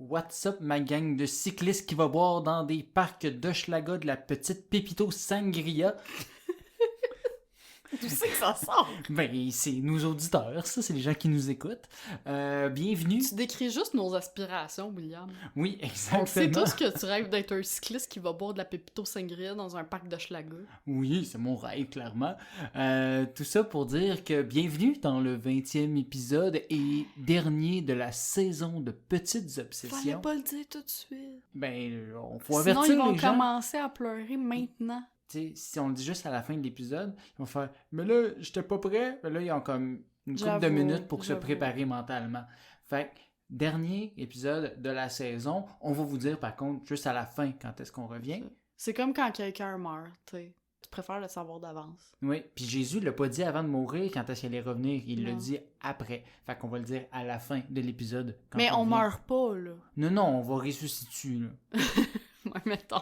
What's up, ma gang de cyclistes qui va boire dans des parcs d'Hochelaga de la petite Pépito Sangria? Tu sais que ça sort? Ben, c'est nos auditeurs, ça, c'est les gens qui nous écoutent. Bienvenue. Tu décris juste nos aspirations, William. Oui, exactement. On sait tous que tu rêves d'être un cycliste qui va boire de la Pépito Sangria dans un parc d'Hochelaga. Oui, c'est mon rêve, clairement. Tout ça pour dire que bienvenue dans le 20e épisode et dernier de la saison de Petites Obsessions. Fallait pas le dire tout de suite. Ben, on faut Sinon, avertir ils vont les gens. commencer à pleurer maintenant. T'sais, si on le dit juste à la fin de l'épisode, ils vont faire « Mais là, j'étais pas prêt. » Mais là, ils ont comme une couple de minutes pour se préparer mentalement. Fait que, dernier épisode de la saison, on va vous dire par contre, juste à la fin, quand est-ce qu'on revient. C'est comme quand quelqu'un meurt, tu sais. Tu préfères le savoir d'avance. Oui, puis Jésus l'a pas dit avant de mourir quand est-ce qu'il allait revenir. Il l'a Non. dit après. Fait qu'on va le dire à la fin de l'épisode. quand Mais on revient. meurt pas, là. Non, on va ressusciter, là. Ouais, mettons.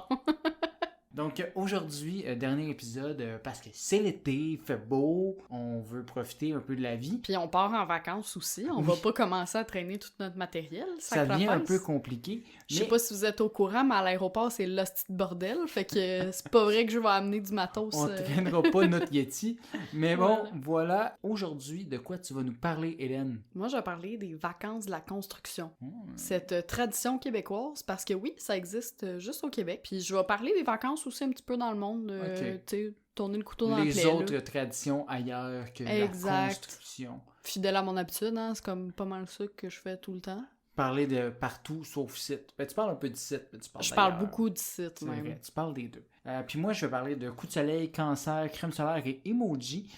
Donc aujourd'hui, dernier épisode, parce que c'est l'été, il fait beau, on veut profiter un peu de la vie. Puis on part en vacances aussi. On va pas commencer à traîner tout notre matériel. Ça devient un sacrifice. peu compliqué. Je sais pas si vous êtes au courant, mais à l'aéroport, c'est l'hostie de bordel. Fait que c'est pas vrai que je vais amener du matos. On traînera pas notre Yeti. Mais bon, Voilà. voilà. Aujourd'hui, de quoi tu vas nous parler, Hélène? Moi, je vais parler des vacances de la construction. Hmm. Cette tradition québécoise, parce que oui, ça existe juste au Québec. Puis je vais parler des vacances aussi un petit peu dans le monde. Ok. Tu sais, tourner le couteau dans la Les plaie. autres là. traditions ailleurs que Exact. la construction. Fidèle à mon habitude, hein, c'est comme pas mal ça que je fais tout le temps. Parler de partout sauf site. Ben, tu parles un peu du site, mais tu parles Je parle d'ailleurs. beaucoup du site, C'est même. vrai, tu parles des deux. Puis moi, je vais parler de coup de soleil, cancer, crème solaire et emoji.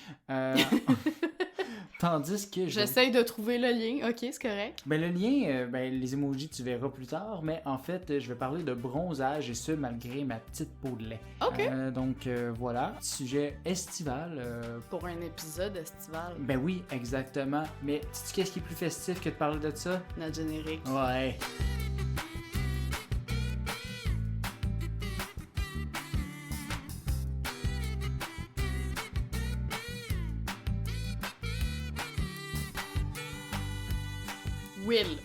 Tandis que J'essaye de trouver le lien. Ok, c'est correct. Ben, le lien, les emojis, tu verras plus tard, mais en fait, je vais parler de bronzage et ce, malgré ma petite peau de lait. Ok. Donc, voilà. Sujet estival. Pour un épisode estival, Ben oui, exactement. Mais sais-tu qu'est-ce qui est plus festif que de parler de ça? notre générique. Ouais. Will,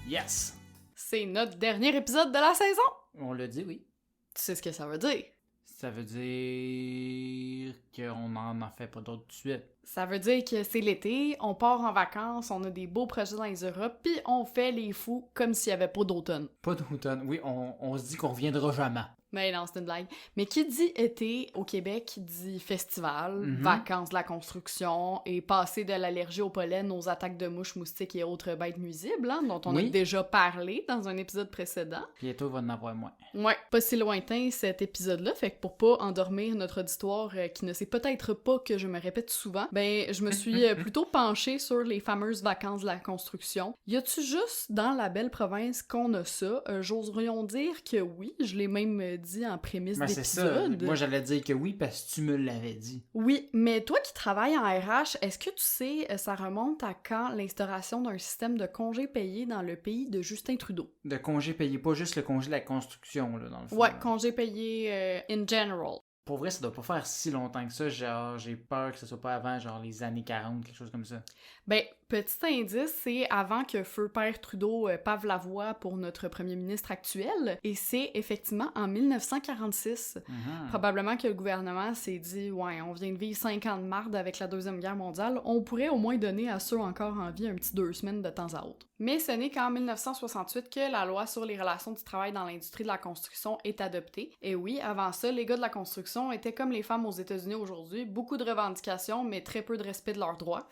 Yes! c'est notre dernier épisode de la saison. On l'a dit, oui. Tu sais ce que ça veut dire? Ça veut dire qu'on n'en fait pas d'autres tout de suite. Ça veut dire que c'est l'été, on part en vacances, on a des beaux projets dans les Europes, puis on fait les fous comme s'il y avait pas d'automne. Pas d'automne. Oui, on se dit qu'on reviendra jamais. Mais non, c'est une blague. Mais qui dit été au Québec dit festival, Mhm. vacances de la construction et passer de l'allergie au pollen aux attaques de mouches, moustiques et autres bêtes nuisibles, hein, dont on Oui. a déjà parlé dans un épisode précédent. Bientôt, il va en avoir moins. Ouais, pas si lointain cet épisode-là, fait que pour pas endormir notre auditoire qui ne sait peut-être pas que je me répète souvent, ben je me suis plutôt penchée sur les fameuses vacances de la construction. Y a-tu juste dans la belle province qu'on a ça? J'oserions dire que oui, je l'ai même dit en prémisse Ben, c'est ça. d'épisode. Moi, j'allais dire que oui parce que tu me l'avais dit. Oui, mais toi qui travailles en RH, est-ce que tu sais, ça remonte à quand l'instauration d'un système de congés payés dans le pays de Justin Trudeau? De congé payé, pas juste le congé de la construction, là, dans le fond. Ouais, congés payés in general. Pour vrai, ça doit pas faire si longtemps que ça. Genre, j'ai peur que ce soit pas avant, genre, les années 40, quelque chose comme ça. Ben, petit indice, c'est avant que feu père Trudeau pave la voie pour notre premier ministre actuel, et c'est effectivement en 1946. Mhm. Probablement que le gouvernement s'est dit « Ouais, on vient de vivre 5 ans de marde avec la Deuxième Guerre mondiale, on pourrait au moins donner à ceux encore en vie un petit 2 semaines de temps à autre. » Mais ce n'est qu'en 1968 que la loi sur les relations du travail dans l'industrie de la construction est adoptée. Et oui, avant ça, les gars de la construction étaient comme les femmes aux États-Unis aujourd'hui, beaucoup de revendications, mais très peu de respect de leurs droits.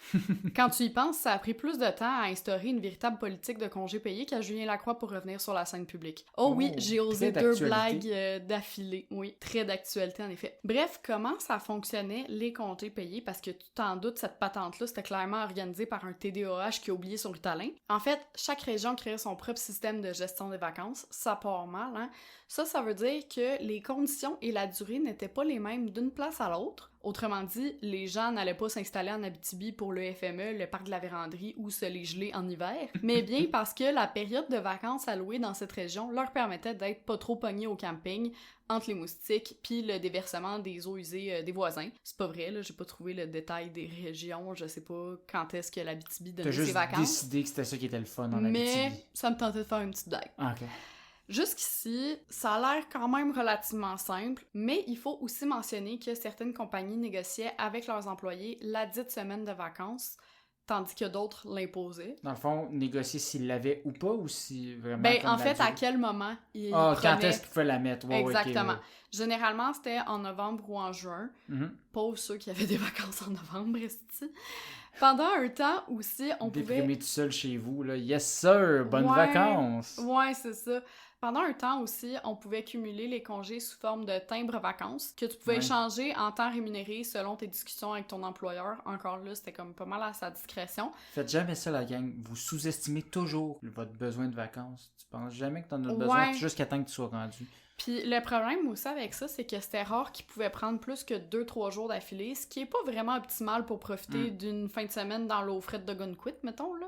Quand tu y penses, ça a pris plus de temps à instaurer une véritable politique de congés payés qu'à Julien Lacroix pour revenir sur la scène publique. Oh oui, j'ai osé très 2 d'actualité. blagues d'affilée. Oui, très d'actualité en effet. Bref, comment ça fonctionnait les congés payés? Parce que tu t'en doutes, cette patente-là, c'était clairement organisé par un TDAH qui a oublié son Ritalin. En fait, chaque région créait son propre système de gestion des vacances. Ça part mal, hein? Ça veut dire que les conditions et la durée n'étaient pas les mêmes d'une place à l'autre. Autrement dit, les gens n'allaient pas s'installer en Abitibi pour le FME, le parc de la Vérandrie, ou se les geler en hiver, mais bien parce que la période de vacances allouée dans cette région leur permettait d'être pas trop pognés au camping, entre les moustiques, puis le déversement des eaux usées des voisins. C'est pas vrai, là, j'ai pas trouvé le détail des régions, je sais pas quand est-ce que l'Abitibi donnait ses vacances. T'as juste décidé que c'était ça qui était le fun en Abitibi. Mais ça me tentait de faire une petite blague. Ah, ok. Jusqu'ici, ça a l'air quand même relativement simple, mais il faut aussi mentionner que certaines compagnies négociaient avec leurs employés la dite semaine de vacances, tandis que d'autres l'imposaient. Dans le fond, négocier s'ils l'avaient ou pas, ou si vraiment... Ben, en fait, à quel moment ils prenaient... quand est-ce qu'ils pouvaient la mettre? Ouais, exactement. Okay, ouais. Généralement, c'était en novembre ou en juin. Pauvres ceux qui avaient des vacances en novembre, esti. Pendant un temps aussi, on pouvait... Déprimé tout seul chez vous, là. Yes, sir! Bonnes vacances! Ouais, c'est ça. Pendant un temps aussi, on pouvait cumuler les congés sous forme de timbres-vacances que tu pouvais échanger en temps rémunéré selon tes discussions avec ton employeur. Encore là, c'était comme pas mal à sa discrétion. Faites jamais ça, la gang. Vous sous-estimez toujours votre besoin de vacances. Tu penses jamais que t'en as besoin jusqu'à temps que tu sois rendu. Puis le problème aussi avec ça, c'est que c'était rare qu'ils pouvaient prendre plus que 2-3 jours d'affilée, ce qui est pas vraiment optimal pour profiter d'une fin de semaine dans l'eau frette de Gunquit, mettons, là.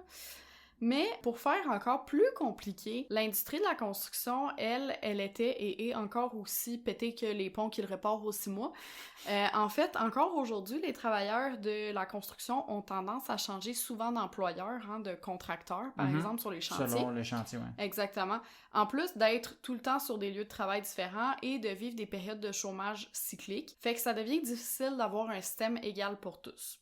Mais pour faire encore plus compliqué, l'industrie de la construction, elle était et est encore aussi pétée que les ponts qu'ils réparent aux 6 mois. En fait, encore aujourd'hui, les travailleurs de la construction ont tendance à changer souvent d'employeur, de contracteur, par exemple, sur les chantiers. Selon les chantiers, oui. Exactement. En plus d'être tout le temps sur des lieux de travail différents et de vivre des périodes de chômage cycliques, fait que ça devient difficile d'avoir un système égal pour tous.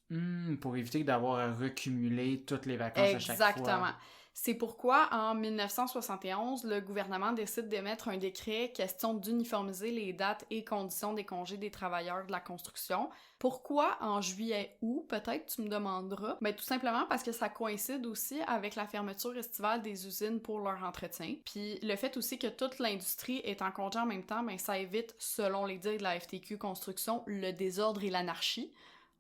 Pour éviter d'avoir à recumuler toutes les vacances à chaque fois. Exactement. C'est pourquoi, en 1971, le gouvernement décide d'émettre un décret question d'uniformiser les dates et conditions des congés des travailleurs de la construction. Pourquoi en juillet-août, peut-être, tu me demanderas? Ben, tout simplement parce que ça coïncide aussi avec la fermeture estivale des usines pour leur entretien. Puis le fait aussi que toute l'industrie est en congé en même temps, ben, ça évite, selon les dires de la FTQ Construction, le désordre et l'anarchie.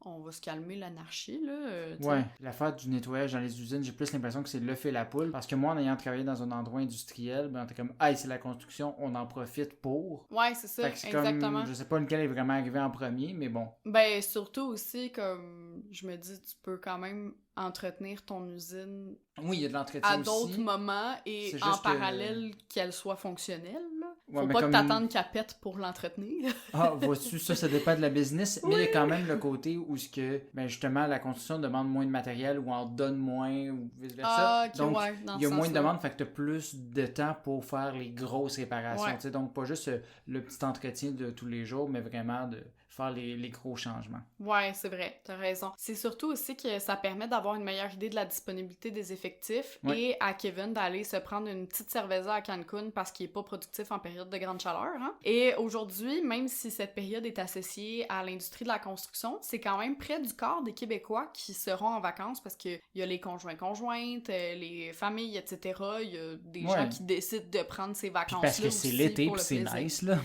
On va se calmer l'anarchie, là. Ouais, l'affaire du nettoyage dans les usines, j'ai plus l'impression que c'est le fait la poule. Parce que moi, en ayant travaillé dans un endroit industriel, ben, t'es comme, hey, c'est la construction, on en profite pour. Ouais, c'est ça, exactement. Comme, je sais pas lequel est vraiment arrivé en premier, mais bon. Ben, surtout aussi, comme, je me dis, tu peux quand même entretenir ton usine oui, il y a de l'entretien à d'autres moments et en parallèle qu'elle soit fonctionnelle, là. Faut pas que t'attendes qu'elle pète pour l'entretenir. Ah, vois-tu, ça dépend de la business, mais il y a quand même le côté où ben justement, la construction demande moins de matériel ou en donne moins, ou vice-versa. Ah, ok, donc, il y a moins de demandes, fait que t'as plus de temps pour faire les grosses réparations, tu sais, donc pas juste le petit entretien de tous les jours, mais vraiment de faire les gros changements. Ouais, c'est vrai, t'as raison. C'est surtout aussi que ça permet d'avoir une meilleure idée de la disponibilité des effectifs et à Kevin d'aller se prendre une petite cerveza à Cancun parce qu'il est pas productif en période de grande chaleur. Et aujourd'hui, même si cette période est associée à l'industrie de la construction, c'est quand même près du quart des Québécois qui seront en vacances parce qu'il y a les conjoints-conjointes, les familles, etc. Il y a des gens qui décident de prendre ces vacances-là. Parce que c'est l'été puis c'est nice, là.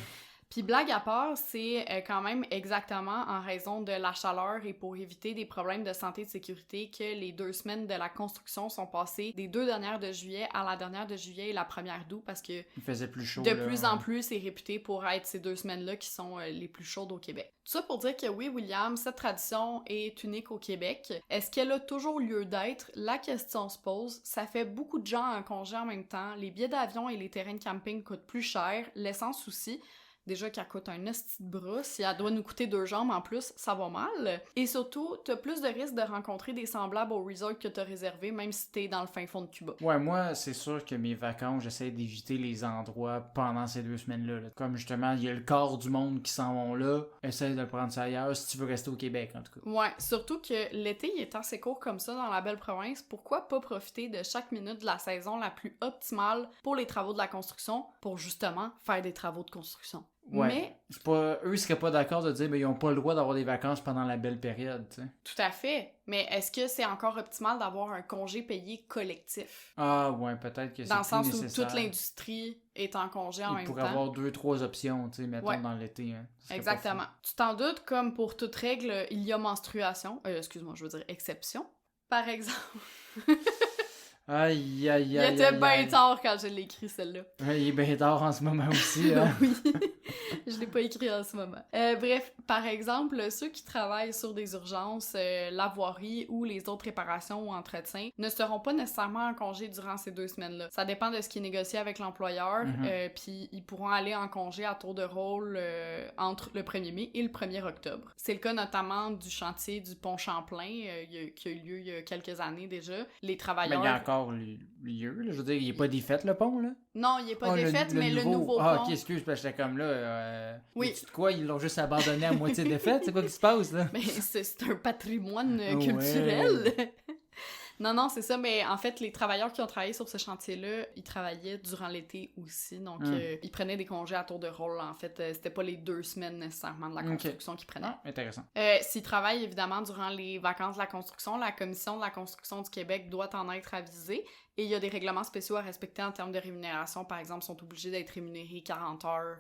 Puis blague à part, c'est quand même exactement en raison de la chaleur et pour éviter des problèmes de santé et de sécurité que les 2 semaines de la construction sont passées des 2 dernières de juillet à la dernière de juillet et la première d'août parce que il faisait plus chaud, de plus en plus c'est réputé pour être ces 2 semaines-là qui sont les plus chaudes au Québec. Tout ça pour dire que oui, William, cette tradition est unique au Québec. Est-ce qu'elle a toujours lieu d'être? La question se pose. Ça fait beaucoup de gens en congé en même temps. Les billets d'avion et les terrains de camping coûtent plus cher. L'essence aussi. Déjà qu'elle coûte un esti de bras, si elle doit nous coûter 2 jambes en plus, ça va mal. Et surtout, t'as plus de risques de rencontrer des semblables au resort que t'as réservé, même si t'es dans le fin fond de Cuba. Ouais, moi, c'est sûr que mes vacances, j'essaie d'éviter les endroits pendant ces 2 semaines-là. Là. Comme justement, il y a le quart du monde qui s'en vont là, essaye de prendre ça ailleurs si tu veux rester au Québec, en tout cas. Ouais, surtout que l'été, il est assez court comme ça dans la belle province, pourquoi pas profiter de chaque minute de la saison la plus optimale pour les travaux de la construction, pour justement faire des travaux de construction. Ouais. Mais c'est pas, eux seraient pas d'accord de dire ils ont pas le droit d'avoir des vacances pendant la belle période, tu sais. Tout à fait. Mais est-ce que c'est encore optimal d'avoir un congé payé collectif? Ah ouais, peut-être que c'est dans le sens plus nécessaire. où toute l'industrie est en congé en même temps. Il pourrait avoir 2-3 options, tu sais, mettons dans l'été. Hein. Exactement. Tu t'en doutes, comme pour toute règle, il y a menstruation. Excuse-moi, je veux dire exception. Par exemple. Aïe, aïe, aïe. Il était bien tard quand je l'ai écrit, celle-là. Ouais, il est bien tard en ce moment aussi. Hein? Oui. Je l'ai pas écrit en ce moment. Bref, par exemple, ceux qui travaillent sur des urgences, la voirie ou les autres réparations ou entretiens ne seront pas nécessairement en congé durant ces 2 semaines-là. Ça dépend de ce qui est négocié avec l'employeur, puis ils pourront aller en congé à tour de rôle entre le 1er mai et le 1er octobre. C'est le cas notamment du chantier du pont Champlain, qui a eu lieu il y a quelques années déjà. Les travailleurs... Mais il y a encore lieu, là. Je veux dire, il n'est pas défait, le pont, là? Non, il n'est pas défait, mais le nouveau pont... Ah, ok, excuse, parce que j'étais comme là... Oui. Quoi, ils l'ont juste abandonné à moitié défaite? C'est quoi qui se passe, là? Mais c'est un patrimoine culturel! Ouais. Non, c'est ça, mais en fait, les travailleurs qui ont travaillé sur ce chantier-là, ils travaillaient durant l'été aussi, donc ils prenaient des congés à tour de rôle, en fait. C'était pas les 2 semaines nécessairement de la construction qu'ils prenaient. Ah, intéressant. S'ils travaillent, évidemment, durant les vacances de la construction, la Commission de la construction du Québec doit en être avisée, et il y a des règlements spéciaux à respecter en termes de rémunération. Par exemple, ils sont obligés d'être rémunérés 40 heures,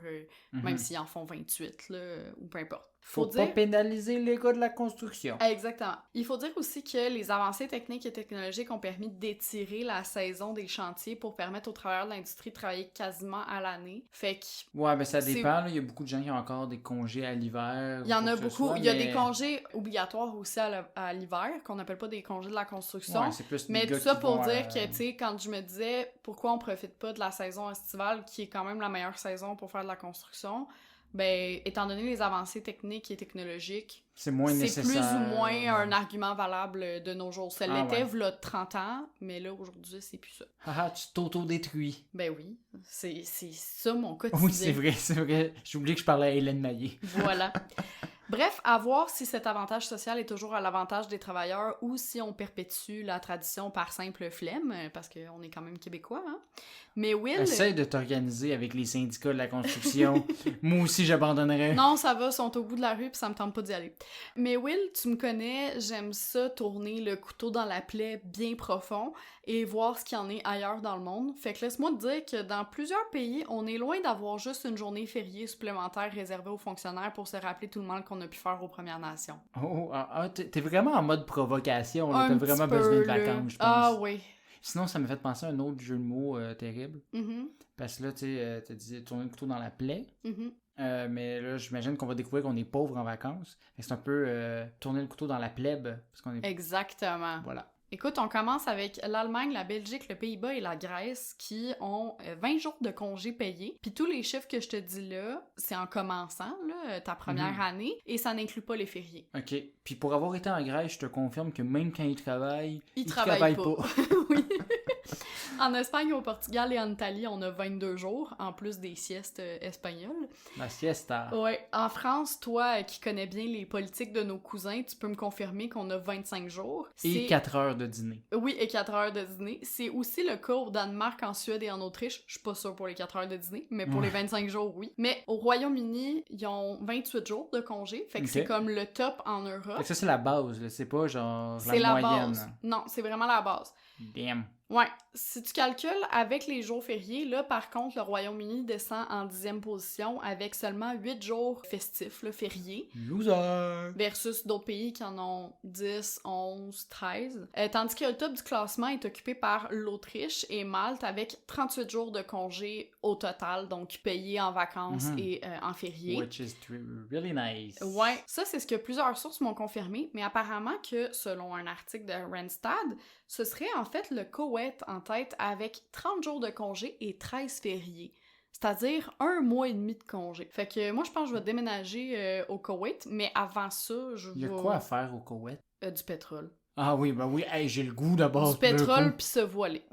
même s'ils en font 28, là, ou peu importe. Faut pas pénaliser les gars de la construction. Exactement. Il faut dire aussi que les avancées techniques et technologiques ont permis d'étirer la saison des chantiers pour permettre aux travailleurs de l'industrie de travailler quasiment à l'année. Fait que... Ouais, ben ça dépend. Là. Il y a beaucoup de gens qui ont encore des congés à l'hiver. Il y en a beaucoup. Il y a des congés obligatoires aussi à l'hiver, qu'on n'appelle pas des congés de la construction. Ouais, c'est plus mais tout ça pour dire que, tu sais, quand je me disais pourquoi on profite pas de la saison estivale, qui est quand même la meilleure saison pour faire de la construction... Ben, étant donné les avancées techniques et technologiques, c'est nécessaire. Plus ou moins un argument valable de nos jours. Ça l'était v'là 30 ans, mais là, aujourd'hui, c'est plus ça. Haha, tu t'auto-détruis. Ben oui, c'est ça mon quotidien. Oui, c'est vrai. J'ai oublié que je parlais à Hélène Maillé. Voilà. Bref, à voir si cet avantage social est toujours à l'avantage des travailleurs ou si on perpétue la tradition par simple flemme, parce qu'on est quand même québécois, hein? Mais Will... Essaye de t'organiser avec les syndicats de la construction. Moi aussi, j'abandonnerais. Non, ça va, ils sont au bout de la rue, puis ça me tente pas d'y aller. Mais Will, tu me connais, j'aime ça tourner le couteau dans la plaie bien profond et voir ce qu'il y en est ailleurs dans le monde. Fait que laisse-moi te dire que dans plusieurs pays, on est loin d'avoir juste une journée fériée supplémentaire réservée aux fonctionnaires pour se rappeler tout le mal qu'on a pu faire aux Premières Nations. T'es vraiment en mode provocation, là. T'as vraiment besoin de vacances, je pense. Ah oui. Sinon, ça m'a fait penser à un autre jeu de mots terrible. Mm-hmm. Parce que là, tu sais, t'as dit tourner le couteau dans la plaie. Mm-hmm. Mais là, j'imagine qu'on va découvrir qu'on est pauvre en vacances. C'est un peu tourner le couteau dans la plèbe. Parce qu'on est... Exactement. Voilà. Écoute, on commence avec l'Allemagne, la Belgique, le Pays-Bas et la Grèce qui ont 20 jours de congés payés. Puis tous les chiffres que je te dis là, c'est en commençant là, ta première année et ça n'inclut pas les fériés. OK. Puis pour avoir été en Grèce, je te confirme que même quand ils travaillent, ils travaillent pas. Oui. En Espagne, au Portugal et en Italie, on a 22 jours, en plus des siestes espagnoles. La siesta. Ouais. En France, toi qui connais bien les politiques de nos cousins, tu peux me confirmer qu'on a 25 jours. Et 4 heures de dîner. Oui, et 4 heures de dîner. C'est aussi le cas au Danemark, en Suède et en Autriche. Je suis pas sûre pour les 4 heures de dîner, mais pour les 25 jours, oui. Mais au Royaume-Uni, ils ont 28 jours de congé, fait que c'est comme le top en Europe. Fait que ça, c'est la base, là. C'est pas genre c'est la moyenne. Base. Non, c'est vraiment la base. Damn. Ouais, si tu calcules avec les jours fériés, là, par contre, le Royaume-Uni descend en 10e position avec seulement 8 jours festifs, là, fériés. Loser! Versus d'autres pays qui en ont 10, 11, 13. Tandis que le top du classement est occupé par l'Autriche et Malte avec 38 jours de congé au total, donc payés en vacances et en fériés. Which is really nice. Ouais, ça c'est ce que plusieurs sources m'ont confirmé, mais apparemment que, selon un article de Randstad, ce serait en fait le Koweït en tête avec 30 jours de congé et 13 fériés. C'est-à-dire 1 mois et demi de congé. Fait que moi, je pense que je vais déménager au Koweït, mais avant ça, je vais... Il y a quoi à faire au Koweït? Du pétrole. Ah oui, ben oui, hey, j'ai le goût d'abord. Du pétrole pis se voiler.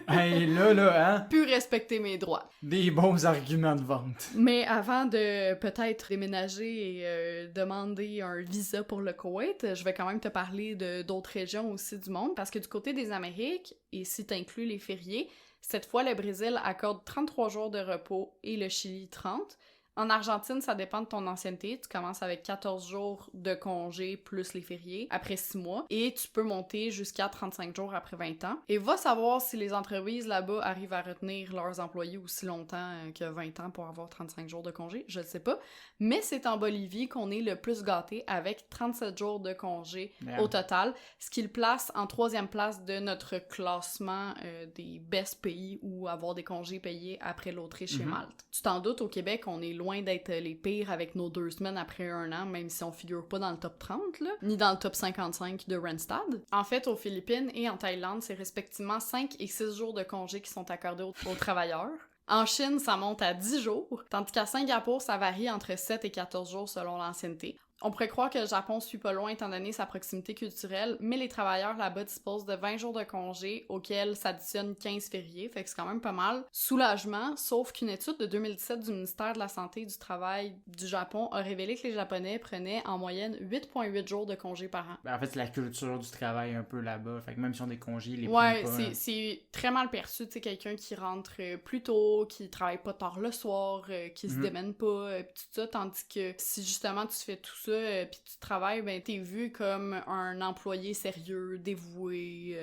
Hey, là, hein? Plus respecter mes droits. Des bons arguments de vente. Mais avant de peut-être déménager et demander un visa pour le Koweït, je vais quand même te parler d'autres régions aussi du monde, parce que du côté des Amériques, et si t'inclus les fériés, cette fois le Brésil accorde 33 jours de repos et le Chili 30. En Argentine, ça dépend de ton ancienneté. Tu commences avec 14 jours de congé plus les fériés après 6 mois et tu peux monter jusqu'à 35 jours après 20 ans. Et va savoir si les entreprises là-bas arrivent à retenir leurs employés aussi longtemps que 20 ans pour avoir 35 jours de congé. Je ne sais pas. Mais c'est en Bolivie qu'on est le plus gâté avec 37 jours de congé au total, ce qui le place en 3e place de notre classement des best pays où avoir des congés payés après l'Autriche et Malte. Tu t'en doutes, au Québec, on est loin d'être les pires avec nos 2 semaines après 1 an, même si on figure pas dans le top 30, là, ni dans le top 55 de Randstad. En fait, aux Philippines et en Thaïlande, c'est respectivement 5 et 6 jours de congés qui sont accordés aux travailleurs. En Chine, ça monte à 10 jours, tandis qu'à Singapour, ça varie entre 7 et 14 jours selon l'ancienneté. On pourrait croire que le Japon suit pas loin étant donné sa proximité culturelle, mais les travailleurs là-bas disposent de 20 jours de congé auxquels s'additionnent 15 fériés, fait que c'est quand même pas mal. Soulagement, sauf qu'une étude de 2017 du ministère de la Santé et du Travail du Japon a révélé que les Japonais prenaient en moyenne 8,8 jours de congé par an. En fait, c'est la culture du travail un peu là-bas, fait que même si on a des congés, ils les prennent pas. Ouais, c'est très mal perçu, tu sais, quelqu'un qui rentre plus tôt, qui travaille pas tard le soir, qui se démène pas, pis tout ça, tandis que si justement tu fais tout ça puis tu travailles, ben t'es vu comme un employé sérieux, dévoué,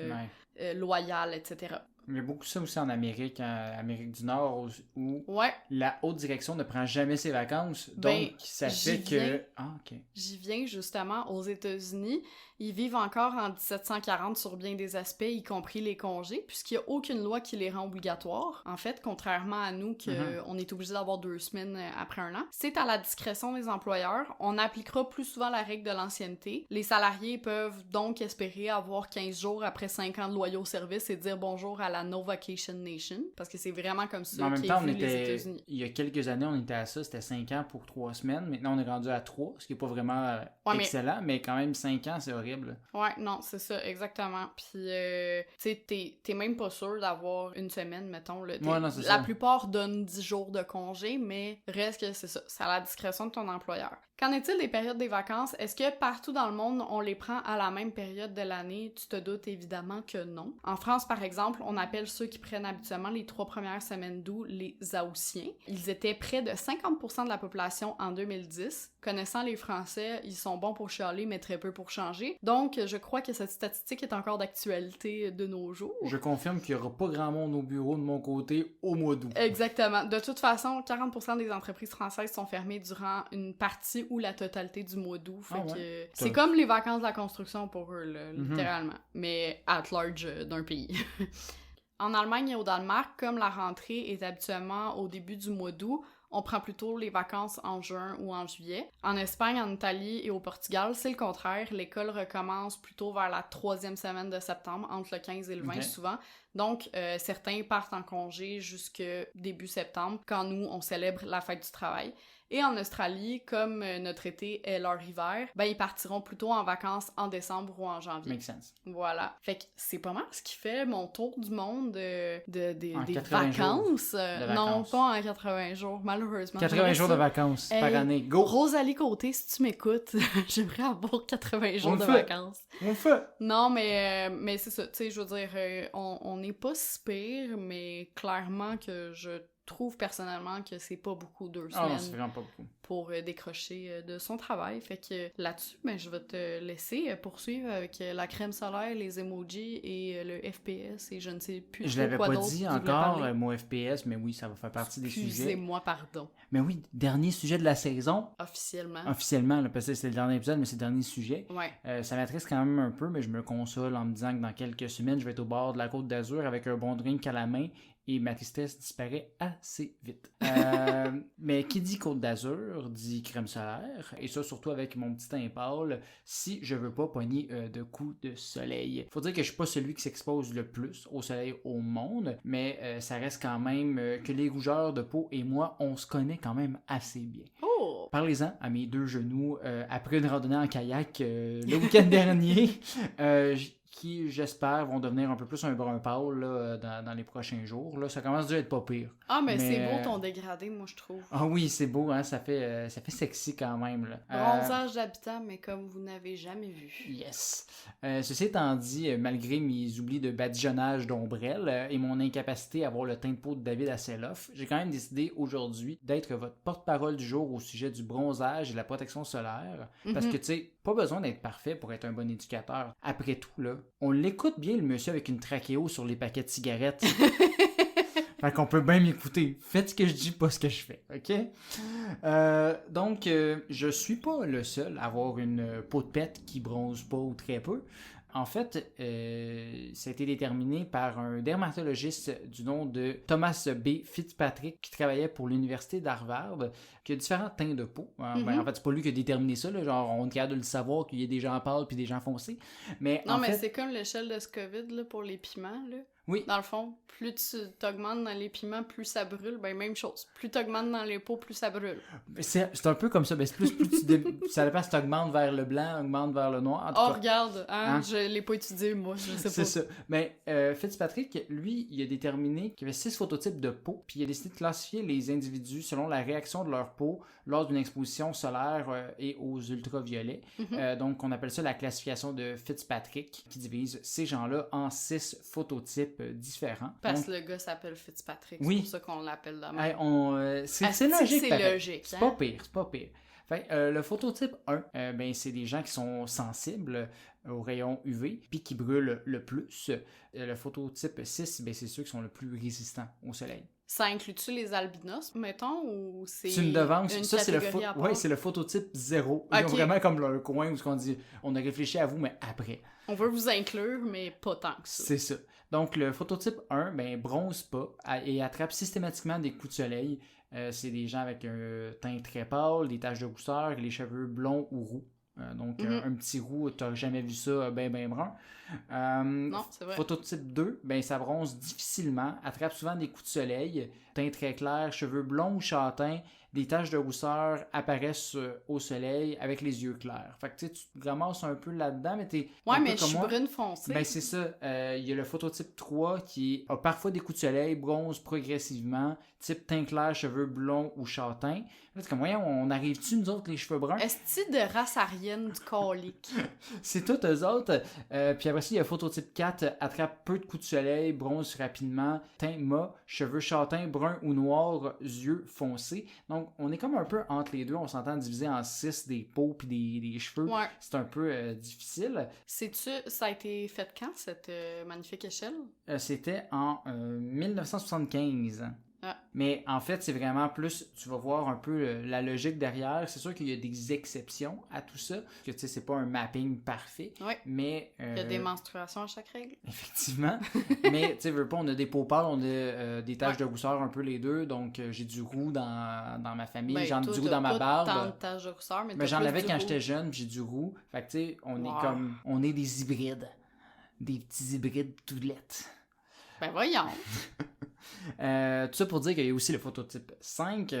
loyal, etc. Il y a beaucoup ça aussi en Amérique du Nord, où la haute direction ne prend jamais ses vacances, donc ça fait que... J'y viens justement aux États-Unis. Ils vivent encore en 1740 sur bien des aspects, y compris les congés, puisqu'il n'y a aucune loi qui les rend obligatoires. En fait, contrairement à nous, qu'on est obligé d'avoir 2 semaines après 1 an, c'est à la discrétion des employeurs. On appliquera plus souvent la règle de l'ancienneté. Les salariés peuvent donc espérer avoir 15 jours après 5 ans de loyaux service et dire bonjour à la No Vacation Nation, parce que c'est vraiment comme ça qu'est vu les États-Unis. Il y a quelques années, on était à ça, c'était 5 ans pour 3 semaines. Maintenant, on est rendu à 3, ce qui n'est pas vraiment excellent, mais quand même 5 ans, c'est horrible. Ouais, non, c'est ça, exactement. Puis, tu sais, t'es même pas sûr d'avoir 1 semaine, mettons. Là, la plupart donnent 10 jours de congé, mais reste que c'est ça. C'est à la discrétion de ton employeur. Qu'en est-il des périodes des vacances? Est-ce que partout dans le monde, on les prend à la même période de l'année? Tu te doutes évidemment que non. En France, par exemple, on appelle ceux qui prennent habituellement les 3 premières semaines d'août les Haussiens. Ils étaient près de 50% de la population en 2010. Connaissant les Français, ils sont bons pour chialer, mais très peu pour changer. Donc, je crois que cette statistique est encore d'actualité de nos jours. Je confirme qu'il n'y aura pas grand monde au bureau de mon côté au mois d'août. Exactement. De toute façon, 40% des entreprises françaises sont fermées durant une partie ou la totalité du mois d'août. C'est comme les vacances de la construction pour eux, là, littéralement. Mais at large d'un pays. En Allemagne et au Danemark, comme la rentrée est habituellement au début du mois d'août, on prend plutôt les vacances en juin ou en juillet. En Espagne, en Italie et au Portugal, c'est le contraire. L'école recommence plutôt vers la 3e semaine de septembre, entre le 15 et le 20 souvent. Donc, certains partent en congé jusque début septembre, quand nous, on célèbre la fête du travail. Et en Australie, comme notre été est leur hiver, ben ils partiront plutôt en vacances en décembre ou en janvier. Make sense. Voilà. Fait que c'est pas mal ce qui fait mon tour du monde des vacances. Non, pas en 80 jours, malheureusement. 80 jours de vacances par année. Go! Rosalie Côté, si tu m'écoutes, j'aimerais avoir 80 jours de vacances. On le fait! Non, mais c'est ça. Tu sais, je veux dire, on n'est pas si pire, mais clairement que je trouve personnellement que c'est pas beaucoup 2 semaines. Non, c'est vraiment pas beaucoup. Pour décrocher de son travail. Fait que là-dessus, ben, je vais te laisser poursuivre avec la crème solaire, les emojis et le FPS et je ne sais plus je l'avais pas dit encore, mon FPS, mais oui, ça va faire partie des sujets. Excusez-moi, pardon. Mais oui, dernier sujet de la saison. Officiellement. Officiellement, là, parce que c'est le dernier épisode, mais c'est le dernier sujet. Ouais. Ça m'attriste quand même un peu, mais je me console en me disant que dans quelques semaines, je vais être au bord de la Côte d'Azur avec un bon drink à la main et ma tristesse disparaît assez vite. Mais qui dit Côte d'Azur dit crème solaire, et ça surtout avec mon petit teint pâle, si je veux pas pogner de coups de soleil. Faut dire que je suis pas celui qui s'expose le plus au soleil au monde, mais ça reste quand même que les rougeurs de peau et moi, on se connaît quand même assez bien. Oh! Parlez-en à mes 2 genoux après une randonnée en kayak le week-end dernier. qui, j'espère, vont devenir un peu plus un brun pâle là, dans les prochains jours. Là, ça commence déjà à être pas pire. Ah, mais c'est beau ton dégradé, moi, je trouve. Ah oui, c'est beau, hein? Ça fait sexy quand même. Là. Bronzage d'habitant, mais comme vous n'avez jamais vu. Yes. Ceci étant dit, malgré mes oublis de badigeonnage d'ombrelle et mon incapacité à avoir le teint de peau de David Hasselhoff, j'ai quand même décidé aujourd'hui d'être votre porte-parole du jour au sujet du bronzage et de la protection solaire. Parce que, tu sais, pas besoin d'être parfait pour être un bon éducateur. Après tout, là, on l'écoute bien, le monsieur avec une trachéo sur les paquets de cigarettes. Fait qu'on peut bien m'écouter. Faites ce que je dis, pas ce que je fais, OK? Donc, je suis pas le seul à avoir une peau de pète qui bronze pas ou très peu. En fait, ça a été déterminé par un dermatologiste du nom de Thomas B. Fitzpatrick qui travaillait pour l'université d'Harvard, qui a différents teints de peau. Ben, en fait, c'est pas lui qui a déterminé ça, là, genre on est capable de le savoir qu'il y a des gens pâles puis des gens foncés. Mais non, en mais fait... c'est comme l'échelle de Scoville là, pour les piments. Là. Oui. Dans le fond, plus tu t'augmentes dans les piments, plus ça brûle. Ben, même chose. Plus tu augmentes dans les peaux, plus ça brûle. C'est un peu comme ça. Mais c'est plus ça dépend si tu augmentes vers le blanc, augmentes vers le noir. En tout cas, regarde, hein? Je l'ai pas étudié, moi, je sais pas. C'est ça. Mais Fitzpatrick, lui, il a déterminé qu'il y avait 6 phototypes de peau, puis il a décidé de classifier les individus selon la réaction de leur peau lors d'une exposition solaire et aux ultraviolets. Donc, on appelle ça la classification de Fitzpatrick, qui divise ces gens-là en 6 phototypes différents. Parce que le gars s'appelle Fitzpatrick, c'est pour ça qu'on l'appelle de même. C'est logique. C'est logique. C'est pas pire. Fait, le phototype 1, ben, c'est des gens qui sont sensibles aux rayons UV puis qui brûlent le plus. Le phototype 6, ben, c'est ceux qui sont le plus résistants au soleil. Ça inclut-tu les albinos, mettons, ou c'est une devance? Une ça, catégorie à part? Oui, c'est le phototype 0. Ils ont vraiment comme leur coin où on dit on a réfléchi à vous, mais après. On veut vous inclure, mais pas tant que ça. C'est ça. Donc, le phototype 1, ben, bronze pas et attrape systématiquement des coups de soleil. C'est des gens avec un teint très pâle, des taches de rousseur, les cheveux blonds ou roux. Donc, un petit roux, t'as jamais vu ça ben brun. Non, c'est vrai. Phototype 2, ben, ça bronze difficilement, attrape souvent des coups de soleil, teint très clair, cheveux blonds ou châtains, des taches de rousseur apparaissent au soleil avec les yeux clairs. Fait que tu te ramasses un peu là-dedans, mais t'es ouais, un mais peu comme je suis moi. brune foncée. Ben, c'est ça. Il y a le phototype 3 qui a parfois des coups de soleil, bronze progressivement, type teint clair, cheveux blonds ou châtains. C'est comme, voyons, on arrive-tu, nous autres, les cheveux bruns? Est-ce de race arienne du colique? C'est tout eux autres. Puis après ça, il y a phototype 4, attrape peu de coups de soleil, bronze rapidement, teint mat, cheveux châtains, bruns ou noirs, yeux foncés. Donc, on est comme un peu entre les deux. On s'entend diviser en 6 des peaux puis des cheveux. Ouais. C'est un peu difficile. Ça a été fait quand, cette magnifique échelle? C'était en 1975. Ah. Mais en fait, c'est vraiment plus, tu vas voir un peu la logique derrière. C'est sûr qu'il y a des exceptions à tout ça. Que tu sais, c'est pas un mapping parfait. Ouais. Mais il y a des menstruations à chaque règle. Effectivement. Mais tu sais, veux pas, on a des peaux pâles, on a des taches de rousseur un peu les deux. Donc j'ai du roux dans ma famille, Ben, j'en ai du roux dans ma barbe. Tant de taches de rousseur, mais j'en avais quand j'étais jeune, j'ai du roux. Fait que tu sais, on est des hybrides. Des petits hybrides tout laites. Ben voyons. Tout ça pour dire qu'il y a aussi le phototype 5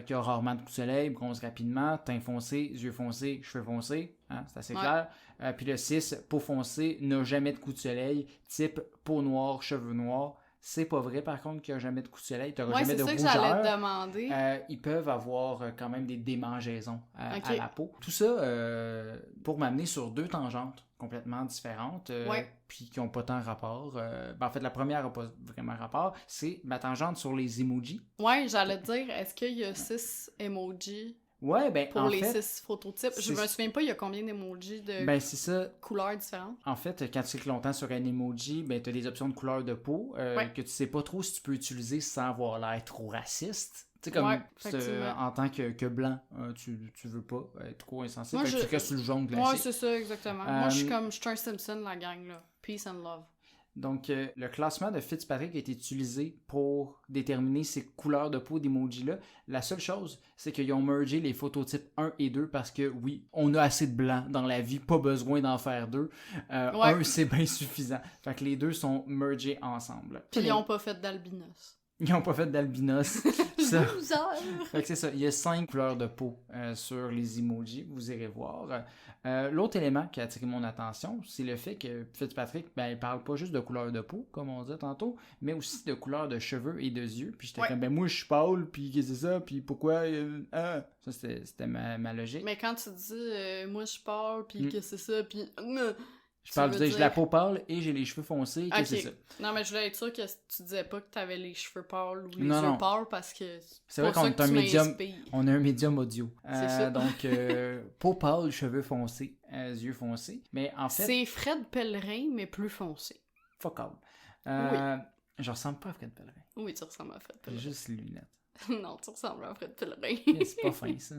qui a rarement de coups de soleil, bronze rapidement, teint foncé, yeux foncés, cheveux foncés, hein, c'est assez clair. Puis le 6, peau foncée, n'a jamais de coups de soleil, type peau noire, cheveux noirs. C'est pas vrai par contre qu'il n'y a jamais de coups de soleil, tu n'auras jamais de rougeur. C'est ça que j'allais te demander. Ils peuvent avoir quand même des démangeaisons à la peau. Tout ça pour m'amener sur 2 tangentes complètement différentes, puis qui n'ont pas tant rapport. En fait, la première n'a pas vraiment rapport, c'est ma tangente sur les emojis. Ouais, j'allais te dire, est-ce qu'il y a 6 emojis pour les 6 phototypes? Je me souviens pas, il y a combien d'emojis de couleurs différentes? En fait, quand tu cliques longtemps sur un emoji, tu as des options de couleur de peau que tu sais pas trop si tu peux utiliser sans avoir l'air trop raciste. Tu sais, comme en tant que blanc, tu veux pas être trop insensible. Tu restes sur le jaune glacé. Ouais, c'est ça, exactement. Moi, je suis comme un Simpson, la gang, là. Peace and love. Donc, le classement de Fitzpatrick a été utilisé pour déterminer ces couleurs de peau d'emoji-là. La seule chose, c'est qu'ils ont mergé les phototypes 1 et 2 parce que, oui, on a assez de blanc dans la vie, pas besoin d'en faire 2. Un, c'est bien suffisant. Fait que les deux sont mergés ensemble. Puis ils n'ont pas fait d'albinos. Ils n'ont pas fait d'albinos. ça. Loser! Fait que c'est ça. Il y a 5 couleurs de peau sur les emojis. Vous irez voir. L'autre élément qui a attiré mon attention, c'est le fait que Fitzpatrick, il parle pas juste de couleur de peau, comme on dit tantôt, mais aussi de couleur de cheveux et de yeux. Puis j'étais comme, moi je suis pâle, puis qu'est-ce que c'est ça, puis pourquoi... Ça, c'était ma logique. Mais quand tu dis, moi je pâle, puis que c'est ça, puis... Je parle de dire, j'ai la peau pâle et j'ai les cheveux foncés, que c'est ça. Non, mais je voulais être sûr que tu disais pas que t'avais les cheveux pâles ou les yeux pâles, parce que c'est vrai qu'on est un médium, on a un médium audio. C'est ça. Donc, peau pâle, cheveux foncés, yeux foncés. Mais en fait... C'est Fred Pellerin, mais plus foncé. Fuck all. Je ressemble pas à Fred Pellerin. Oui, tu ressembles à Fred Pellerin. J'ai juste les lunettes. Non, tu ressembles à Fred Pellerin. C'est pas fin, ça.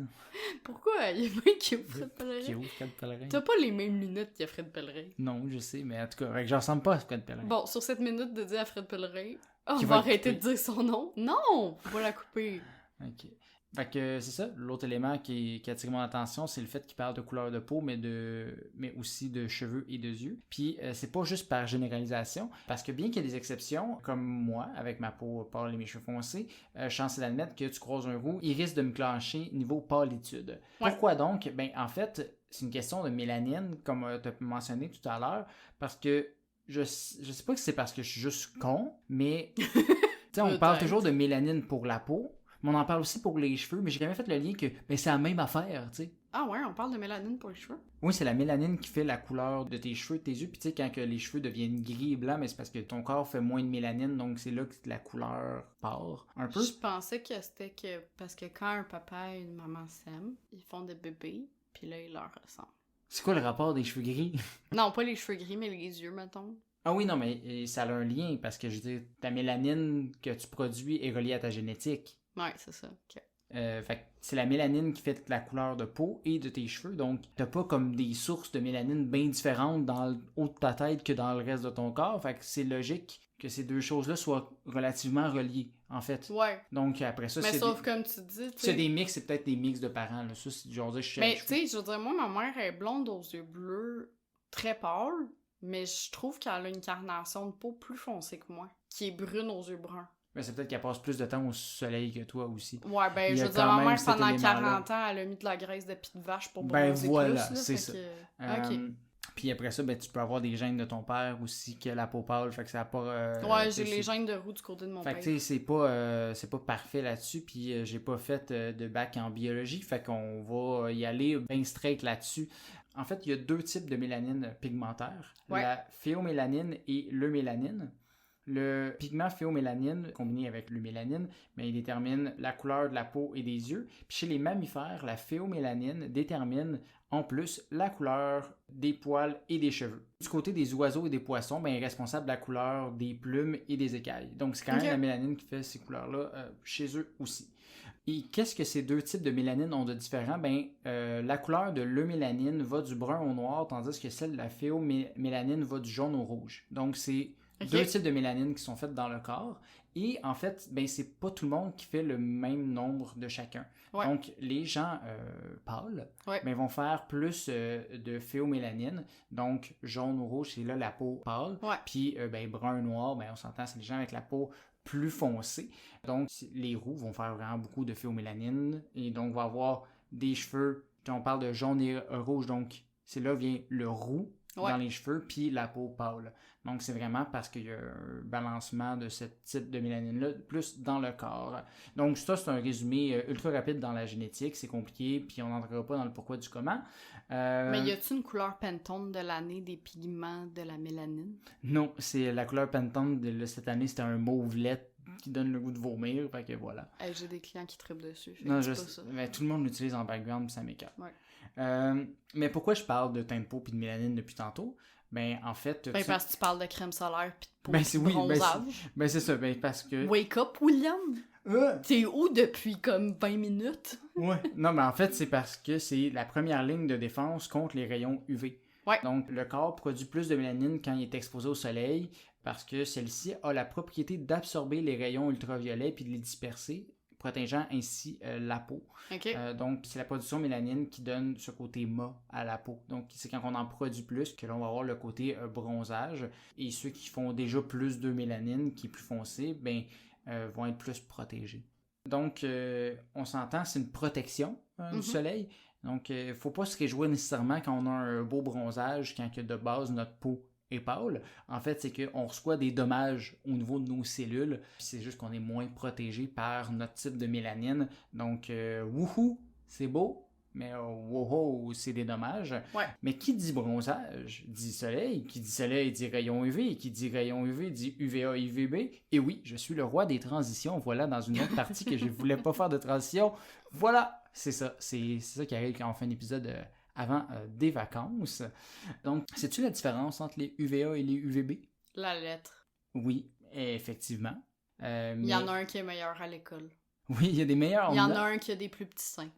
Pourquoi? Il est bien cute, Fred Pellerin. Cute, Fred Pellerin. T'as pas les mêmes lunettes qu'il y a Fred Pellerin. Non, je sais, mais en tout cas, je ressemble pas à Fred Pellerin. Bon, sur cette minute dédiée à Fred Pellerin, on va arrêter de dire son nom. Non! On va la couper. Ok. Fait que c'est ça, l'autre élément qui a attiré mon attention, c'est le fait qu'il parle de couleur de peau, mais aussi de cheveux et de yeux. Puis c'est pas juste par généralisation, parce que bien qu'il y ait des exceptions, comme moi, avec ma peau pâle et mes cheveux foncés, chance est d'admettre que tu croises un roux, il risque de me clencher niveau pâlitude. Ouais. Pourquoi donc? En fait, c'est une question de mélanine, comme tu as mentionné tout à l'heure, parce que je sais pas si c'est parce que je suis juste con, mais on parle toujours de mélanine pour la peau, mais on en parle aussi pour les cheveux, mais j'ai jamais fait le lien que c'est la même affaire, tu sais. Ah ouais, on parle de mélanine pour les cheveux? Oui, c'est la mélanine qui fait la couleur de tes cheveux, de tes yeux. Puis tu sais, quand que les cheveux deviennent gris et blancs, mais c'est parce que ton corps fait moins de mélanine, donc c'est là que la couleur part un peu. Je pensais que c'était que parce que quand un papa et une maman s'aiment, ils font des bébés, puis là, ils leur ressemblent. C'est quoi le rapport des cheveux gris? Non, pas les cheveux gris, mais les yeux, mettons. Ah oui, non, mais ça a un lien, parce que je veux dire, ta mélanine que tu produis est reliée à ta génétique. Ouais, c'est ça. OK. Fait que c'est la mélanine qui fait la couleur de peau et de tes cheveux, donc t'as pas comme des sources de mélanine bien différentes dans le haut de ta tête que dans le reste de ton corps, fait que c'est logique que ces deux choses-là soient relativement reliées, en fait. Ouais. Donc après ça, mais sauf comme tu dis, tu sais... C'est des mix, c'est peut-être des mix de parents, là. Ça, c'est genre de... Mais tu sais, je veux dire, moi, ma mère est blonde aux yeux bleus, très pâle, mais je trouve qu'elle a une carnation de peau plus foncée que moi, qui est brune aux yeux bruns. Mais c'est peut-être qu'elle passe plus de temps au soleil que toi aussi. Ouais, je veux dire, ma mère, pendant 40 ans, elle a mis de la graisse de pied de vache pour bronzer voilà, plus. C'est ça. OK. Puis après ça, tu peux avoir des gènes de ton père aussi qui a la peau pâle, fait que ça n'a pas... ouais, j'ai les gènes de roux du côté de mon père. Fait que tu sais, c'est pas parfait là-dessus, puis j'ai pas fait de bac en biologie, fait qu'on va y aller bien straight là-dessus. En fait, il y a 2 types de mélanine pigmentaire, la phéomélanine et l'eumélanine. Le pigment phéomélanine, combiné avec l'eumélanine, il détermine la couleur de la peau et des yeux. Puis chez les mammifères, la phéomélanine détermine en plus la couleur des poils et des cheveux. Du côté des oiseaux et des poissons, il est responsable de la couleur des plumes et des écailles. Donc c'est quand même la mélanine qui fait ces couleurs-là chez eux aussi. Et qu'est-ce que ces 2 types de mélanine ont de différent? La couleur de l'eumélanine va du brun au noir, tandis que celle de la phéomélanine va du jaune au rouge. Donc c'est 2 types de mélanine qui sont faites dans le corps. Et en fait, c'est pas tout le monde qui fait le même nombre de chacun. Ouais. Donc, les gens pâles vont faire plus de phéomélanine. Donc, jaune ou rouge, c'est là la peau pâle. Ouais. Puis, brun ou noir, on s'entend, c'est les gens avec la peau plus foncée. Donc, les roux vont faire vraiment beaucoup de phéomélanine. Et donc, va avoir des cheveux. Quand on parle de jaune et rouge, donc, c'est là vient le roux dans les cheveux, puis la peau pâle. Donc, c'est vraiment parce qu'il y a un balancement de ce type de mélanine-là, plus dans le corps. Donc, ça, c'est un résumé ultra rapide dans la génétique. C'est compliqué, puis on n'entrera pas dans le pourquoi du comment. Mais y a-t-il une couleur Pantone de l'année des pigments de la mélanine? Non, c'est la couleur Pantone de cette année, c'était un mauvelet qui donne le goût de vomir, fait que voilà. J'ai des clients qui trippent dessus. Non, pas ça. Tout le monde l'utilise en background, puis ça m'écarte. Ouais. Mais pourquoi je parle de teint de peau puis de mélanine depuis tantôt? En fait... parce que tu parles de crème solaire puis de peau de bronzage. C'est ça, parce que... Wake up, William! T'es où depuis comme 20 minutes? Ouais, non, mais en fait, c'est parce que c'est la première ligne de défense contre les rayons UV. Ouais. Donc, le corps produit plus de mélanine quand il est exposé au soleil parce que celle-ci a la propriété d'absorber les rayons ultraviolets puis de les disperser, protégeant ainsi la peau. Okay. Donc, c'est la production de mélanine qui donne ce côté mat à la peau. Donc, c'est quand on en produit plus que l'on va avoir le côté bronzage. Et ceux qui font déjà plus de mélanine, qui est plus foncé, vont être plus protégés. Donc, on s'entend, c'est une protection du soleil. Donc, il ne faut pas se réjouir nécessairement quand on a un beau bronzage, quand que de base notre peau est pâle. En fait, c'est qu'on reçoit des dommages au niveau de nos cellules. C'est juste qu'on est moins protégé par notre type de mélanine. Donc, wouhou, c'est beau, mais wow, c'est des dommages. Ouais. Mais qui dit bronzage dit soleil, qui dit soleil dit rayon UV, qui dit rayon UV dit UVA, UVB. Et oui, je suis le roi des transitions. Voilà, dans une autre partie que je voulais pas faire de transition. Voilà, c'est ça. C'est ça qui arrive quand on fait un épisode avant des vacances. Donc, sais-tu la différence entre les UVA et les UVB? La lettre. Oui, effectivement. Il y en a un qui est meilleur à l'école. Oui, il y a des meilleurs. Il y en a un qui a des plus petits seins.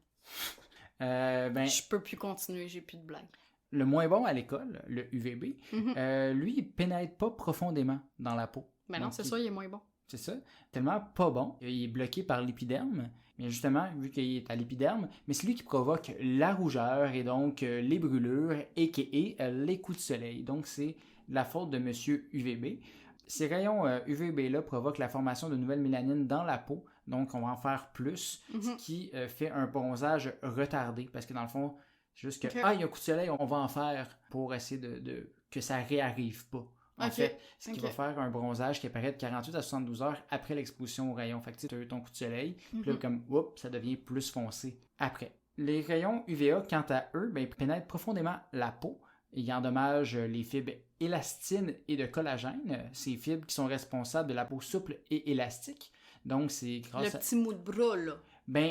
Je peux plus continuer, j'ai plus de blagues. Le moins bon à l'école, le UVB, lui, il pénètre pas profondément dans la peau. Mais non, c'est ça, il est moins bon. C'est ça, tellement pas bon. Il est bloqué par l'épiderme. Mais justement, vu qu'il est à l'épiderme, mais c'est lui qui provoque la rougeur et donc les brûlures, a.k.a. les coups de soleil. Donc, c'est la faute de monsieur UVB. Ces rayons UVB-là provoquent la formation de nouvelles mélanines dans la peau. Donc, on va en faire plus, ce qui fait un bronzage retardé. Parce que dans le fond, c'est juste que, il y a un coup de soleil, on va en faire pour essayer que ça réarrive pas. En fait, ce qui va faire un bronzage qui apparaît de 48 à 72 heures après l'exposition aux rayons. Fait que tu as eu ton coup de soleil, puis là, comme, ça devient plus foncé après. Les rayons UVA, quant à eux, pénètrent profondément la peau. Ils endommagent les fibres élastines et de collagène, ces fibres qui sont responsables de la peau souple et élastique. Donc, c'est grâce Le petit mot de bras, là.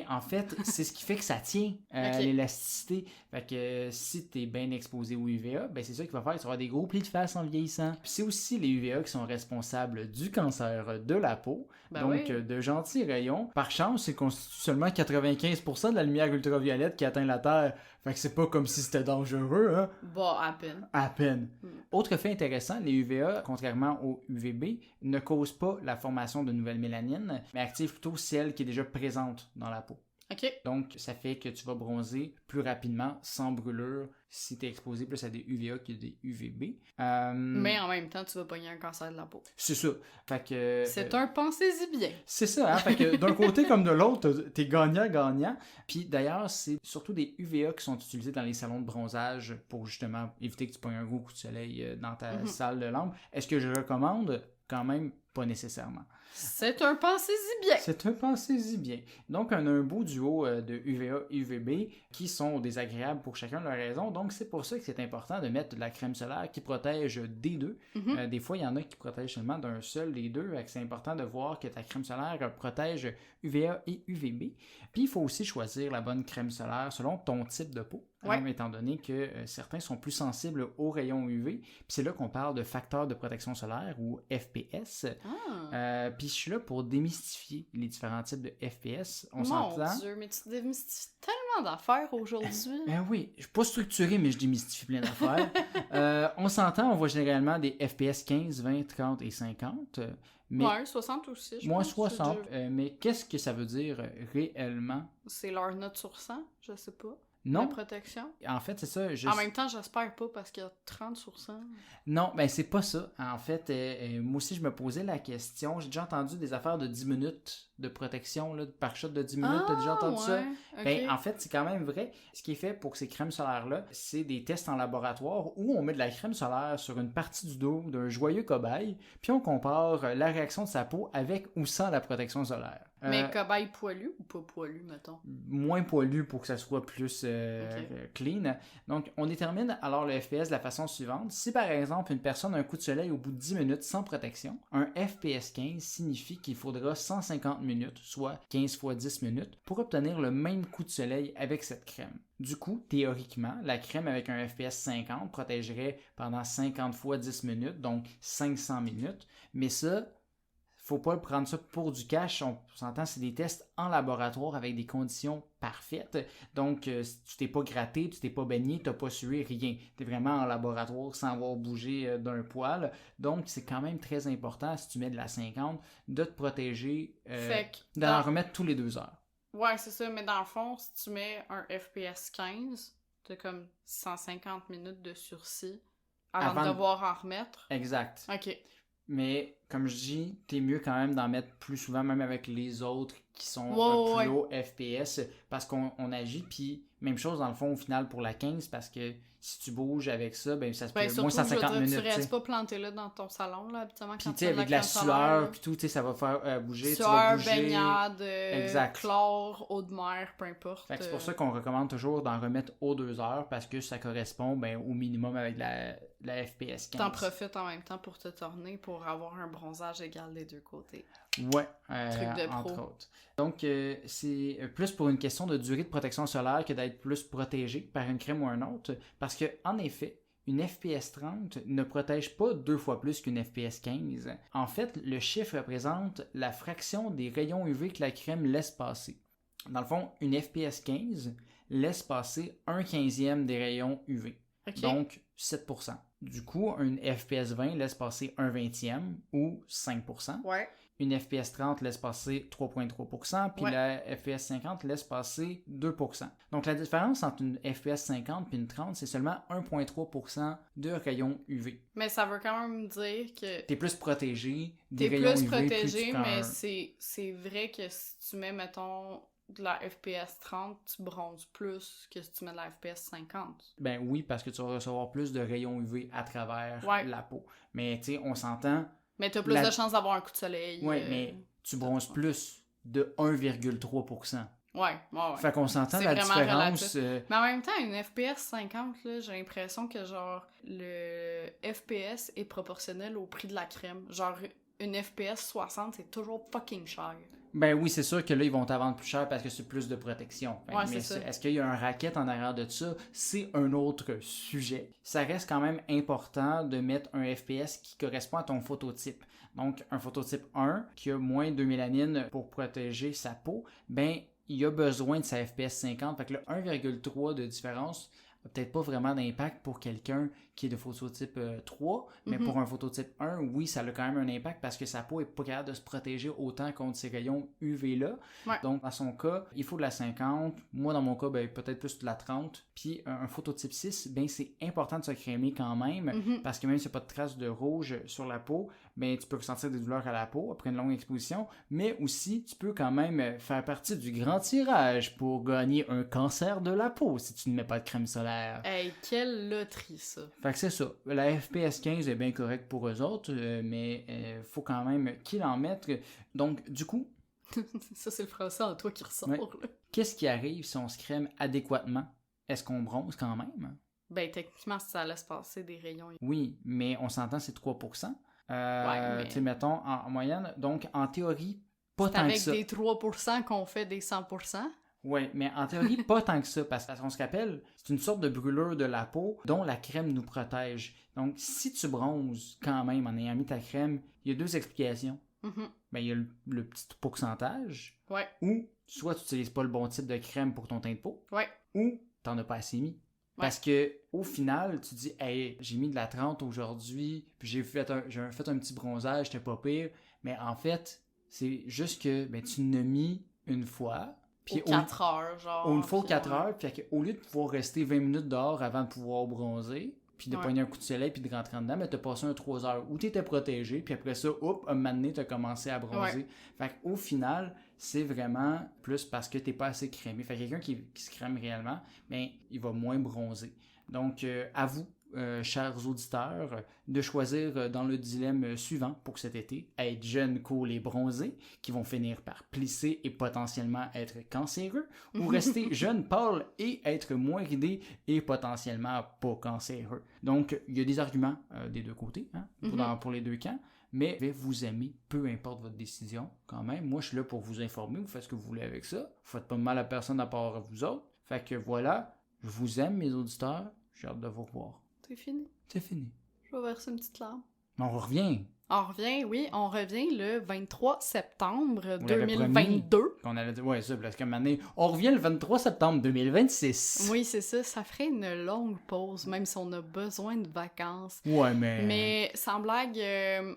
En fait, c'est ce qui fait que ça tient, l'élasticité. Fait que si tu es bien exposé au UVA, c'est ça qui va faire que tu auras des gros plis de face en vieillissant. Puis c'est aussi les UVA qui sont responsables du cancer de la peau. De gentils rayons. Par chance, c'est constitue seulement 95% de la lumière ultraviolette qui atteint la Terre. Fait que c'est pas comme si c'était dangereux, hein? À peine. À peine. Autre fait intéressant, les UVA, contrairement aux UVB, ne causent pas la formation de nouvelles mélanines, mais activent plutôt celle qui est déjà présente dans la peau. Donc, ça fait que tu vas bronzer plus rapidement, sans brûlure, si tu es exposé plus à des UVA que des UVB. Mais en même temps, tu vas pogner un cancer de la peau. C'est ça. Fait que, c'est un pensez-y bien. C'est ça, hein? Fait que d'un côté comme de l'autre, t'es gagnant-gagnant. Puis d'ailleurs, c'est surtout des UVA qui sont utilisés dans les salons de bronzage pour justement éviter que tu pognes un gros coup de soleil dans ta salle de lampe. Est-ce que je recommande? Quand même, pas nécessairement. C'est un pensez-y bien. C'est un pensez-y bien. Donc, on a un beau duo de UVA et UVB qui sont désagréables pour chacun de leurs raisons. Donc, c'est pour ça que c'est important de mettre de la crème solaire qui protège des deux. Des fois, il y en a qui protègent seulement d'un seul des deux. C'est important de voir que ta crème solaire protège UVA et UVB. Puis, il faut aussi choisir la bonne crème solaire selon ton type de peau. Étant donné que certains sont plus sensibles aux rayons UV. Puis c'est là qu'on parle de facteur de protection solaire ou FPS. Puis je suis là pour démystifier les différents types de FPS. On s'entend. Mon Dieu, mais tu démystifies tellement d'affaires aujourd'hui. Oui, je suis pas structuré, mais je démystifie plein d'affaires. On s'entend, on voit généralement des FPS 15, 20, 30 et 50. Mais 60 aussi, je pense. Moi, 60. Mais qu'est-ce que ça veut dire réellement? C'est leur note sur 100, je sais pas. Non. La protection? En fait, c'est ça. En même temps, j'espère pas parce qu'il y a 30 sur 100. Non, c'est pas ça. En fait, moi aussi, je me posais la question. J'ai déjà entendu des affaires de 10 minutes de protection, là, par shot de 10 minutes. T'as déjà entendu ça? En fait, c'est quand même vrai. Ce qui est fait pour ces crèmes solaires-là, c'est des tests en laboratoire où on met de la crème solaire sur une partie du dos d'un joyeux cobaye, puis on compare la réaction de sa peau avec ou sans la protection solaire. Mais cobaye poilu ou pas poilu, mettons? Moins poilu pour que ça soit plus clean. Donc, on détermine alors le FPS de la façon suivante. Si par exemple, une personne a un coup de soleil au bout de 10 minutes sans protection, un FPS 15 signifie qu'il faudra 150 minutes, soit 15 fois 10 minutes, pour obtenir le même coup de soleil avec cette crème. Du coup, théoriquement, la crème avec un FPS 50 protégerait pendant 50 fois 10 minutes, donc 500 minutes. Mais ça, faut pas prendre ça pour du cash. On s'entend, c'est des tests en laboratoire avec des conditions parfaites. Donc, tu t'es pas gratté, tu t'es pas baigné, t'as pas sué, rien. T'es vraiment en laboratoire sans avoir bougé d'un poil. Donc, c'est quand même très important, si tu mets de la 50, de te protéger, d'en remettre tous les 2 heures. Ouais, c'est ça. Mais dans le fond, si tu mets un FPS 15, t'as comme 150 minutes de sursis avant de devoir en remettre. Exact. OK. Mais comme je dis, t'es mieux quand même d'en mettre plus souvent, même avec les autres qui sont plus haut FPS, parce qu'on agit, puis même chose dans le fond au final pour la 15, parce que si tu bouges avec ça, ben ça se peut moins 150 minutes. Tu restes pas planté là dans ton salon, là, habituellement, quand tu avec la sueur, puis tout, ça va faire bouger, sueur, tu vas bouger. baignade, chlore, eau de mer, peu importe. Fait que c'est pour ça qu'on recommande toujours d'en remettre aux 2 heures, parce que ça correspond au minimum avec la FPS 15. T'en profites en même temps pour te tourner, pour avoir un bronzage égal des deux côtés. Ouais, truc de pro. entre autres. Donc, c'est plus pour une question de durée de protection solaire que d'être plus protégé par une crème ou un autre, parce que en effet, une FPS 30 ne protège pas 2 fois plus qu'une FPS 15. En fait, le chiffre représente la fraction des rayons UV que la crème laisse passer. Dans le fond, une FPS 15 laisse passer 1/15e des rayons UV. Okay. Donc, 7%. Du coup, une FPS 20 laisse passer 1/20e ou 5%. Ouais. Une FPS 30 laisse passer 3,3%, puis la FPS 50 laisse passer 2%. Donc la différence entre une FPS 50 et une 30, c'est seulement 1,3% de rayons UV. Mais ça veut quand même dire que... T'es plus protégé des rayons UV. T'es plus protégé, mais c'est vrai que si tu mets, mettons, de la FPS 30, tu bronzes plus que si tu mets de la FPS 50. Ben oui, parce que tu vas recevoir plus de rayons UV à travers la peau. Mais tu sais, on s'entend... Mais t'as plus de chances d'avoir un coup de soleil. Oui, mais tu bronzes plus de 1,3%. Ouais. Fait qu'on s'entend la différence. Mais en même temps, une FPS 50, là, j'ai l'impression que genre le FPS est proportionnel au prix de la crème. Genre une FPS 60, c'est toujours fucking cher. Ben oui, c'est sûr que là, ils vont t'en vendre plus cher parce que c'est plus de protection. Ouais, mais c'est ça. Est-ce qu'il y a un racket en arrière de ça? C'est un autre sujet. Ça reste quand même important de mettre un FPS qui correspond à ton phototype. Donc, un phototype 1 qui a moins de mélanine pour protéger sa peau, ben il a besoin de sa FPS 50. Fait que le 1,3 de différence n'a peut-être pas vraiment d'impact pour quelqu'un qui est de phototype 3, mais pour un phototype 1, oui, ça a quand même un impact parce que sa peau n'est pas capable de se protéger autant contre ces rayons UV-là. Ouais. Donc, dans son cas, il faut de la 50. Moi, dans mon cas, ben, peut-être plus de la 30. Puis, un phototype 6, ben, c'est important de se crémer quand même parce que même s'il n'y a pas de traces de rouge sur la peau, ben, tu peux ressentir des douleurs à la peau après une longue exposition, mais aussi, tu peux quand même faire partie du grand tirage pour gagner un cancer de la peau si tu ne mets pas de crème solaire. Hey, quelle loterie, ça! Fait que c'est ça. La FPS 15 est bien correcte pour eux autres, mais faut quand même qu'ils en mettent. Donc, du coup... ça, c'est le français en toi qui ressort. Ouais. Qu'est-ce qui arrive si on se crème adéquatement? Est-ce qu'on bronze quand même? Ben, techniquement, ça laisse passer des rayons. Oui, mais on s'entend, c'est 3%. Mais... Tu sais, mettons, en moyenne. Donc, en théorie, pas tant que ça. C'est avec des 3% qu'on fait des 100%. Oui, mais en théorie, pas tant que ça, parce qu'on se rappelle, c'est une sorte de brûlure de la peau dont la crème nous protège. Donc, si tu bronzes quand même en ayant mis ta crème, il y a 2 explications. Ben, il y a le petit pourcentage, ou soit tu n'utilises pas le bon type de crème pour ton teint de peau, ou tu n'en as pas assez mis. Parce que au final, tu dis, hey, j'ai mis de la 30 aujourd'hui, puis j'ai fait un petit bronzage, c'était pas pire. Mais en fait, c'est juste que ben, tu n'as mis une fois. Puis 4 heures, genre. Une fois 4 heures, puis au lieu de pouvoir rester 20 minutes dehors avant de pouvoir bronzer, puis de pogner un coup de soleil, puis de rentrer dedans, mais t'as passé un 3 heures où t'étais protégé, puis après ça, un moment donné, t'as commencé à bronzer. Fait qu'au final, c'est vraiment plus parce que t'es pas assez crémé. Fait que quelqu'un qui se crème réellement, ben, il va moins bronzer. Donc, à vous, chers auditeurs, de choisir dans le dilemme suivant pour cet été, être jeune, cool et bronzé, qui vont finir par plisser et potentiellement être cancéreux, ou rester jeune, pâle et être moins ridé et potentiellement pas cancéreux. Donc, il y a des arguments des deux côtés, pour les deux camps, mais vous aimez, peu importe votre décision, quand même. Moi, je suis là pour vous informer, vous faites ce que vous voulez avec ça, vous faites pas de mal à personne à part à vous autres. Fait que voilà, je vous aime, mes auditeurs, j'ai hâte de vous revoir. C'est fini. C'est fini. Je vais verser une petite larme. On revient. On revient le 23 septembre 2022. On avait dit, ouais, ça, parce qu'à un moment donné, on revient le 23 septembre 2026. Oui, c'est ça. Ça ferait une longue pause, même si on a besoin de vacances. Ouais, mais... Mais sans blague,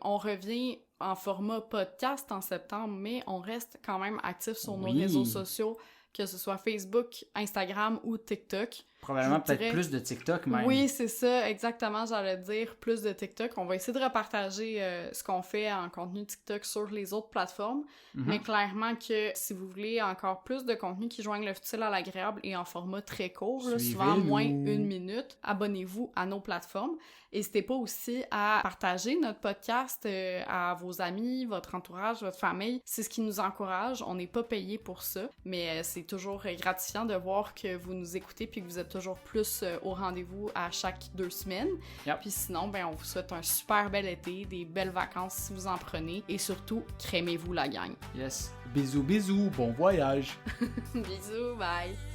on revient en format podcast en septembre, mais on reste quand même actif sur nos réseaux sociaux, que ce soit Facebook, Instagram ou TikTok. Probablement peut-être plus de TikTok même. Oui, c'est ça, exactement, j'allais dire plus de TikTok. On va essayer de repartager ce qu'on fait en contenu TikTok sur les autres plateformes, mais clairement que si vous voulez encore plus de contenu qui joigne le utile à l'agréable et en format très court, là, souvent moins 1 minute, abonnez-vous à nos plateformes. N'hésitez pas aussi à partager notre podcast à vos amis, votre entourage, votre famille. C'est ce qui nous encourage. On n'est pas payé pour ça, mais c'est toujours gratifiant de voir que vous nous écoutez puis que vous êtes toujours plus au rendez-vous à chaque 2 semaines. Yep. Puis sinon, ben, on vous souhaite un super bel été, des belles vacances si vous en prenez et surtout, crémez-vous la gang. Yes. Bisous, bisous. Bon voyage. Bisous, bye.